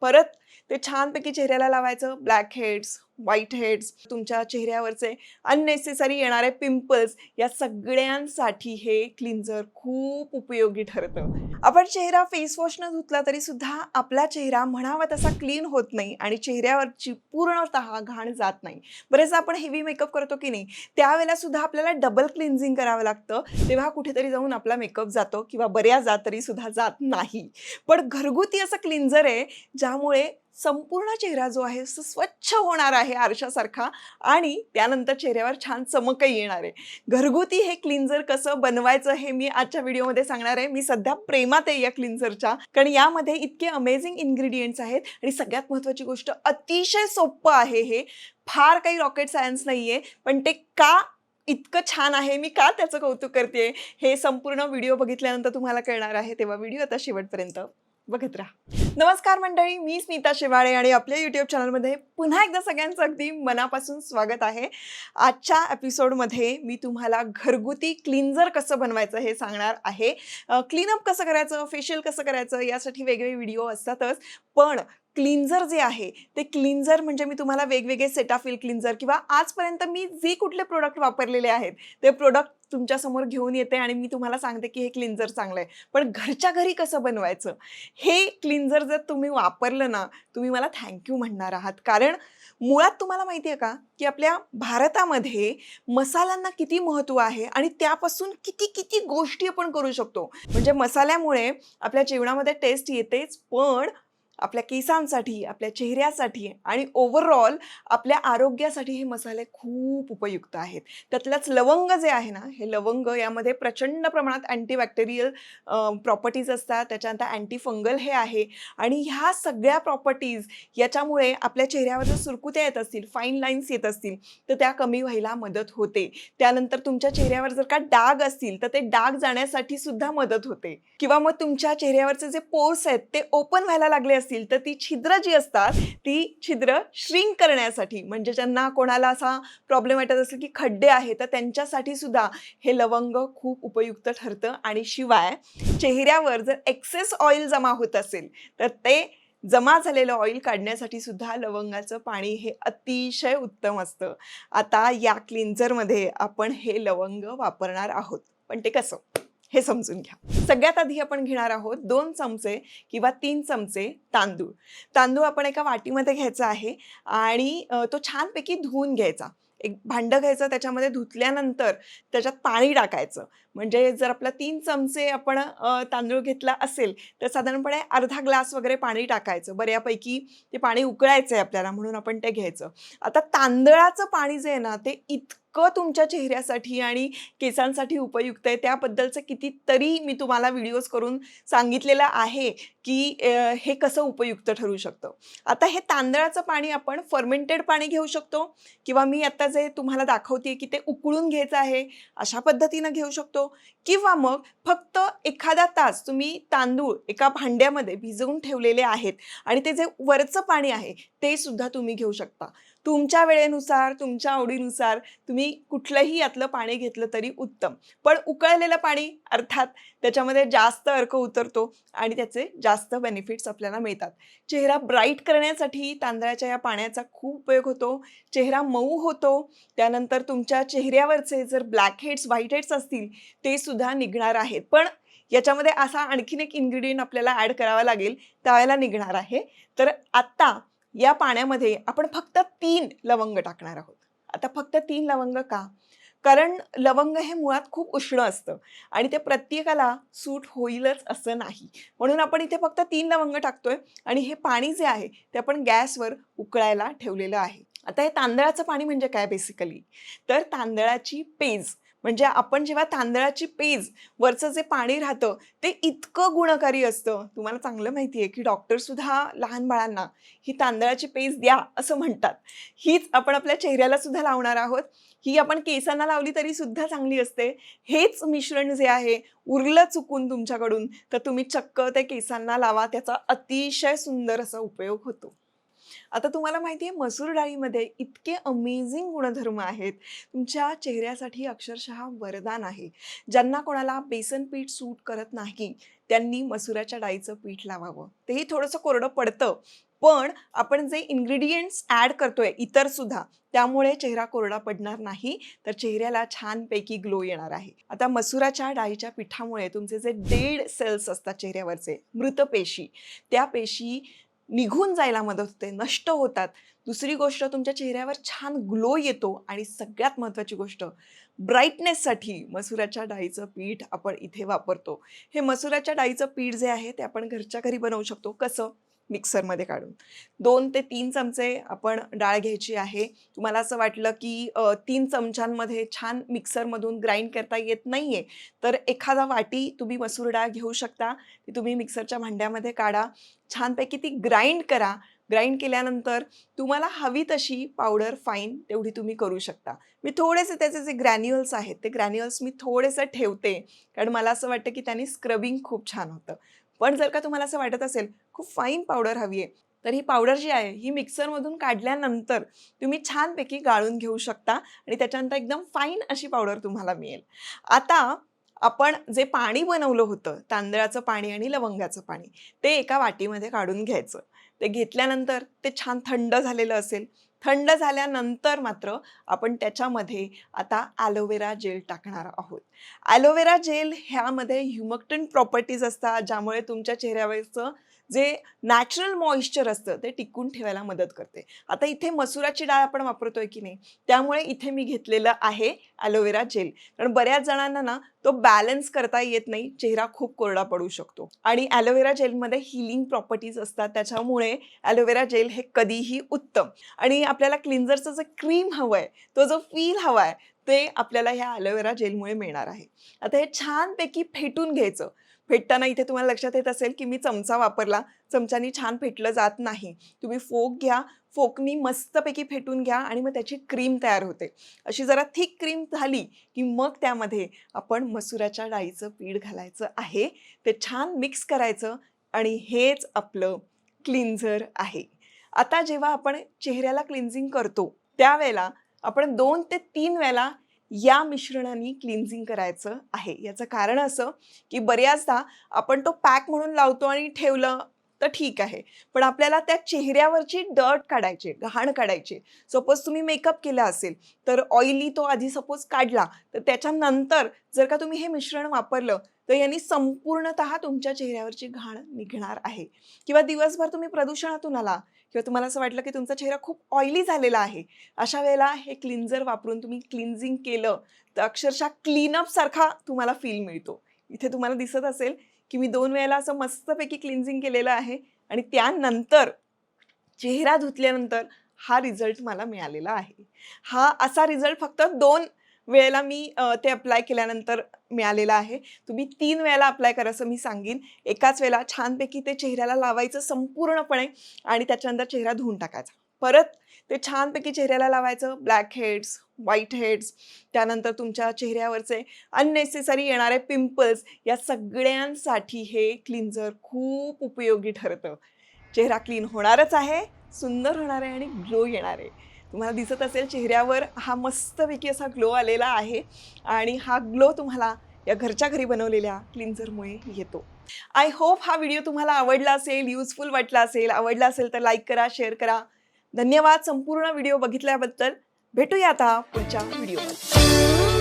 परत ते छानपैकी चेहऱ्याला लावायचं. ब्लॅक हेड्स, व्हाईट हेड्स, तुमच्या चेहऱ्यावरचे अननेसेसरी येणारे पिंपल्स या सगळ्यांसाठी हे क्लिन्झर खूप उपयोगी ठरतं. आपण चेहरा फेस वॉशनं धुतला तरी सुद्धा आपला चेहरा म्हणावा तसा क्लीन होत नाही आणि चेहऱ्यावरची पूर्णतः घाण जात नाही. बरेचदा आपण हेवी मेकअप करतो की नाही, त्यावेळेला सुद्धा आपल्याला डबल क्लिन्झिंग करावं लागतं. तेव्हा कुठेतरी जाऊन आपला मेकअप जातो किंवा बऱ्याचदा तरी सुद्धा जात नाही. पण घरगुती असं क्लिन्झर आहे ज्यामुळे संपूर्ण चेहरा जो आहे तो स्वच्छ होणार आहे आरशासारखा आणि त्यानंतर चेहऱ्यावर छान चमकही येणार आहे. घरगुती हे क्लिन्झर कसं बनवायचं हे मी आजच्या व्हिडिओमध्ये सांगणार आहे. मी सध्या प्रेमात आहे या क्लिन्झरच्या, कारण यामध्ये इतके अमेझिंग इन्ग्रेडियंट्स आहेत आणि सगळ्यात महत्त्वाची गोष्ट अतिशय सोपं आहे. हे फार काही रॉकेट सायन्स नाहीये, पण ते का इतकं छान आहे, मी का त्याचं कौतुक करते, हे संपूर्ण व्हिडिओ बघितल्यानंतर तुम्हाला कळणार आहे. तेव्हा व्हिडिओ आता शेवटपर्यंत बघत राहा. नमस्कार मंडळी, मी स्मिता शेवाळे आणि आपल्या यूट्यूब चॅनलमध्ये पुन्हा एकदा सगळ्यांचं अगदी मनापासून स्वागत आहे. आजच्या एपिसोडमध्ये मी तुम्हाला घरगुती क्लिन्झर कसं बनवायचं हे सांगणार आहे. क्लीनअप कसं करायचं, फेशियल कसं करायचं यासाठी वेगवेगळे व्हिडिओ असतातच, पण क्लिन्झर जे आहे ते क्लिन्झर म्हणजे मी तुम्हाला वेगवेगळे सेटाफिल क्लिन्झर किंवा आजपर्यंत मी जे कुठले प्रोडक्ट वापरलेले आहेत ते प्रोडक्ट तुमच्यासमोर घेऊन येते आणि मी तुम्हाला सांगते की हे क्लिन्झर चांगलं आहे. पण घरच्या घरी कसं बनवायचं, हे क्लिन्झर जर तुम्ही वापरलं ना, तुम्ही मला थँक्यू म्हणणार आहात. कारण मुळात तुम्हाला माहिती आहे का, की आपल्या भारतामध्ये मसाल्यांना किती महत्त्व आहे आणि त्यापासून किती किती गोष्टी आपण करू शकतो. म्हणजे मसाल्यामुळे आपल्या जेवणामध्ये टेस्ट येतेच, पण आपल्या केसांसाठी, आपल्या चेहऱ्यासाठी आणि ओव्हरऑल आपल्या आरोग्यासाठी हे मसाले खूप उपयुक्त आहेत. त्यातल्याच लवंग जे आहे ना, हे लवंग यामध्ये प्रचंड प्रमाणात अँटीबॅक्टेरियल प्रॉपर्टीज असतात. त्याच्यानंतर अँटी फंगल हे आहे आणि ह्या सगळ्या प्रॉपर्टीज याच्यामुळे आपल्या चेहऱ्यावर जर सुरकुत्या येत असतील, फाईन लाईन्स येत असतील, तर त्या कमी व्हायला मदत होते. त्यानंतर तुमच्या चेहऱ्यावर जर का डाग असतील, तर ते डाग जाण्यासाठी सुद्धा मदत होते. किंवा मग तुमच्या चेहऱ्यावरचे जे पोर्स आहेत ते ओपन व्हायला लागले असतील, तर ती छिद्र जी असतात ती छिद्र श्रिंक करण्यासाठी, म्हणजे ज्यांना कोणाला असा प्रॉब्लेम वाटत असेल की खड्डे आहेत, तर त्यांच्यासाठी सुद्धा हे लवंग खूप उपयुक्त ठरतं. आणि शिवाय चेहऱ्यावर जर एक्सेस ऑइल जमा होत असेल, तर ते जमा झालेलं ऑइल काढण्यासाठी सुद्धा लवंगाचं पाणी हे अतिशय उत्तम असतं. आता या क्लिन्झरमध्ये आपण हे लवंग वापरणार आहोत, पण ते कसं हे समजून घ्या. सगळ्यात आधी आपण घेणार आहोत 2 चमचे किंवा 3 चमचे तांदूळ. तांदूळ आपण एका वाटीमध्ये घ्यायचा आहे आणि तो छानपैकी धुवून घ्यायचा. एक भांडं घ्यायचं, त्याच्यामध्ये धुतल्यानंतर त्याच्यात पाणी टाकायचं. म्हणजे जर आपला 3 चमचे आपण तांदूळ घेतला असेल, तर साधारणपणे अर्धा ग्लास वगैरे पाणी टाकायचं. बऱ्यापैकी ते पाणी उकळायचं आहे आपल्याला, म्हणून आपण ते घ्यायचं. आता तांदळाचं पाणी जे आहे ना, ते इतकं तुमच्या चेहऱ्यासाठी आणि केसांसाठी उपयुक्त आहे, त्याबद्दलचं कितीतरी मी तुम्हाला व्हिडिओज करून सांगितलेलं आहे की हे कसं उपयुक्त ठरू शकतं. आता हे तांदळाचं पाणी आपण फर्मेंटेड पाणी घेऊ शकतो किंवा मी आता जे तुम्हाला दाखवते की ते उकळून घ्यायचं आहे अशा पद्धतीनं घेऊ शकतो, किंवा मग फक्त एखादा तास तुम्ही तांदूळ एका भांड्यामध्ये भिजवून ठेवलेले आहेत आणि ते जे वरचं पाणी आहे ते सुद्धा तुम्ही घेऊ शकता. तुमच्या वेळेनुसार, तुमच्या आवडीनुसार तुम्ही कुठलंही यातलं पाणी घेतलं तरी उत्तम. पण उकळलेलं पाणी अर्थात त्याच्यामध्ये जास्त अर्क उतरतो आणि त्याचे जास्त बेनिफिट्स आपल्याला मिळतात. चेहरा ब्राईट करण्यासाठी तांदळाच्या या पाण्याचा खूप उपयोग होतो. चेहरा मऊ होतो. त्यानंतर तुमच्या चेहऱ्यावरचे जर ब्लॅक हेड्स, व्हाईट हेड्स असतील ते सुद्धा निघणार आहेत. पण याच्यामध्ये असा आणखीन एक इन्ग्रेडियंट आपल्याला ॲड करावा लागेल, त्यावेळेला निघणार आहे. तर आत्ता या पाण्यामध्ये आपण फक्त 3 लवंग टाकणार आहोत. आता फक्त 3 लवंग का? कारण लवंग हे मुळात खूप उष्ण असतं आणि ते प्रत्येकाला सूट होईलच असं नाही. म्हणून आपण इथे फक्त 3 लवंग टाकतोय आणि हे पाणी जे आहे ते आपण गॅसवर उकळायला ठेवलेलं आहे. आता हे तांदळाचं पाणी म्हणजे काय बेसिकली? तर तांदळाची पेज, म्हणजे आपण जेव्हा तांदळाची पेज वरचं जे पाणी राहतं ते इतकं गुणकारी असतं. तुम्हाला चांगलं माहिती आहे की डॉक्टरसुद्धा लहान बाळांना ही तांदळाची पेज द्या असं म्हणतात. हीच आपण आपल्या चेहऱ्याला सुद्धा लावणार आहोत. ही आपण केसांना लावली तरी सुद्धा चांगली असते. हेच मिश्रण जे आहे उरलं चुकून तुमच्याकडून, तर तुम्ही चक्क ते केसांना लावा. त्याचा अतिशय सुंदर असा उपयोग होतो. आता तुम्हाला माहिती आहे मसूर डाळीमध्ये इतके अमेझिंग गुणधर्म आहेत. तुमच्या चेहऱ्यासाठी अक्षरशः वरदान आहे. ज्यांना कोणाला बेसन पीठ सूट करत नाही, त्यांनी मसुराच्या डाळीचं पीठ लावावं. तेही थोडंसं कोरडं पडतं, पण आपण जे इन्ग्रेडियंट्स ॲड करतोय इतर सुद्धा, त्यामुळे चेहरा कोरडा पडणार नाही, तर चेहऱ्याला छानपैकी ग्लो येणार आहे. आता मसुराच्या डाळीच्या पिठामुळे तुमचे जे डेड सेल्स असतात चेहऱ्यावरचे, मृत पेशी, त्या पेशी निघून जायला मदत होते, नष्ट होतात. दुसरी गोष्ट, तुमच्या चेहऱ्यावर छान ग्लो येतो आणि सगळ्यात महत्त्वाची गोष्ट, ब्राईटनेससाठी मसुराच्या डाळीचं पीठ आपण इथे वापरतो. हे मसुराच्या डाळीचं पीठ जे आहे ते आपण घरच्या घरी बनवू शकतो. कसं? मिक्सरमध्ये काढून 2 ते 3 चमचे आपण डाळ घ्यायची आहे. तुम्हाला असं वाटलं की 3 चमच्यांमध्ये छान मिक्सरमधून ग्राइंड करता येत नाहीये, तर एखादा वाटी तुम्ही मसूर डाळ घेऊ शकता. ती तुम्ही मिक्सरच्या भांड्यामध्ये काढा, छानपैकी ती ग्राइंड करा. ग्राइंड केल्यानंतर तुम्हाला हवी तशी पावडर फाईन तेवढी तुम्ही करू शकता. मी थोडेसे त्याचे जे ग्रॅन्युअल्स आहेत ते ग्रॅन्युअल्स मी थोडेसे ठेवते, कारण मला असं वाटतं की त्याने स्क्रबिंग खूप छान होतं. पण जर का तुम्हाला असं वाटत असेल खूप फाईन पावडर हवी आहे, तर ही पावडर जी आहे ही मिक्सरमधून काढल्यानंतर तुम्ही छानपैकी गाळून घेऊ शकता आणि त्याच्यानंतर एकदम फाईन अशी पावडर तुम्हाला मिळेल. आता आपण जे पाणी बनवलं होतं, तांदळाचं पाणी आणि लवंगाचं पाणी, ते एका वाटीमध्ये काढून घ्यायचं. ते घेतल्यानंतर ते छान थंड झालेलं असेल. थंड झाल्यानंतर मात्र आपण त्याच्यामध्ये आता ॲलोवेरा जेल टाकणार आहोत. ॲलोवेरा जेल ह्यामध्ये ह्युमक्टंट प्रॉपर्टीज असतात, ज्यामुळे तुमच्या चेहऱ्यावरचं जे नॅचरल मॉइश्चर असतं ते टिकून ठेवायला मदत करते. आता इथे मसुराची डाळ आपण वापरतोय की नाही, त्यामुळे इथे मी घेतलेलं आहे ॲलोवेरा जेल. कारण बऱ्याच जणांना ना तो बॅलन्स करता येत नाही, चेहरा खूप कोरडा पडू शकतो. आणि ॲलोवेरा जेलमध्ये हीलिंग प्रॉपर्टीज असतात, त्याच्यामुळे ॲलोवेरा जेल हे कधीही उत्तम. आणि आपल्याला क्लिन्झरचं जे क्रीम हवं आहे, तो जो फील हवा आहे, ते आपल्याला ह्या ॲलोवेरा जेलमुळे मिळणार आहे. आता हे छानपैकी फेटून घ्यायचं. फेटताना इथे तुम्हाला लक्षात येत असेल की मी चमचा वापरला. चमच्यानी छान फेटलं जात नाही. तुम्ही फोक घ्या, फोकनी मस्तपैकी फेटून घ्या आणि मग त्याची क्रीम तयार होते. अशी जरा थिक क्रीम झाली की मग त्यामध्ये आपण मसुराच्या डाळीचं पीठ घालायचं आहे. ते छान मिक्स करायचं आणि हेच आपलं क्लिन्झर आहे. आता जेव्हा आपण चेहऱ्याला क्लिन्झिंग करतो, त्यावेळेला आपण 2 ते 3 वेळेला या मिश्रणाने क्लिन्झिंग करायचं आहे. याचं कारण असं की बऱ्याचदा आपण तो पॅक म्हणून लावतो आणि ठेवलं तर ठीक आहे. पण आपल्याला त्या चेहऱ्यावरची डर्ट काढायची, घाण काढायची. सपोज तुम्ही मेकअप केला असेल, तर ऑइली तो आधी सपोज काढला, तर त्याच्यानंतर जर का तुम्ही हे मिश्रण वापरलं, तर यांनी संपूर्णतः तुमच्या चेहऱ्यावरची घाण निघणार आहे. किंवा दिवसभर तुम्ही प्रदूषणातून आला किंवा तुम्हाला असं वाटलं की तुमचा चेहरा खूप ऑइली झालेला आहे, अशा वेळेला हे क्लिन्झर वापरून तुम्ही क्लिन्झिंग केलं, तर अक्षरशः क्लीनअप सारखा तुम्हाला फील मिळतो. इथे तुम्हाला दिसत असेल की मी 2 वेळेला असं मस्तपैकी क्लिन्झिंग केलेलं आहे आणि त्यानंतर चेहरा धुतल्यानंतर हा रिझल्ट मला मिळालेला आहे. हा असा रिझल्ट फक्त 2 वेळेला मी ते अप्लाय केल्यानंतर मिळालेला आहे. तुम्ही 3 वेळेला अप्लाय करा असं मी सांगेन. एकाच वेळेला छानपैकी ते चेहऱ्याला लावायचं संपूर्णपणे आणि त्याच्यानंतर चेहरा धुवून टाकायचा. परत ते छानपैकी चेहऱ्याला लावायचं. ब्लॅक हेड्स, व्हाईट हेड्स, त्यानंतर तुमच्या चेहऱ्यावरचे अननेसेसरी येणारे पिंपल्स, या सगळ्यांसाठी हे क्लिन्झर खूप उपयोगी ठरतं. चेहरा क्लीन होणारच आहे, सुंदर होणार आहे आणि ग्लो येणार आहे. तुम्हाला दिसत असेल चेहऱ्यावर हा मस्तपैकी असा ग्लो आलेला आहे आणि हा ग्लो तुम्हाला या घरच्या घरी बनवलेल्या क्लिन्झरमुळे येतो. आय होप हा व्हिडिओ तुम्हाला आवडला असेल, युजफुल वाटला असेल. आवडला असेल तर लाईक करा, शेअर करा. धन्यवाद संपूर्ण व्हिडिओ बघितल्याबद्दल. भेटूया आता पुढच्या व्हिडिओमध्ये.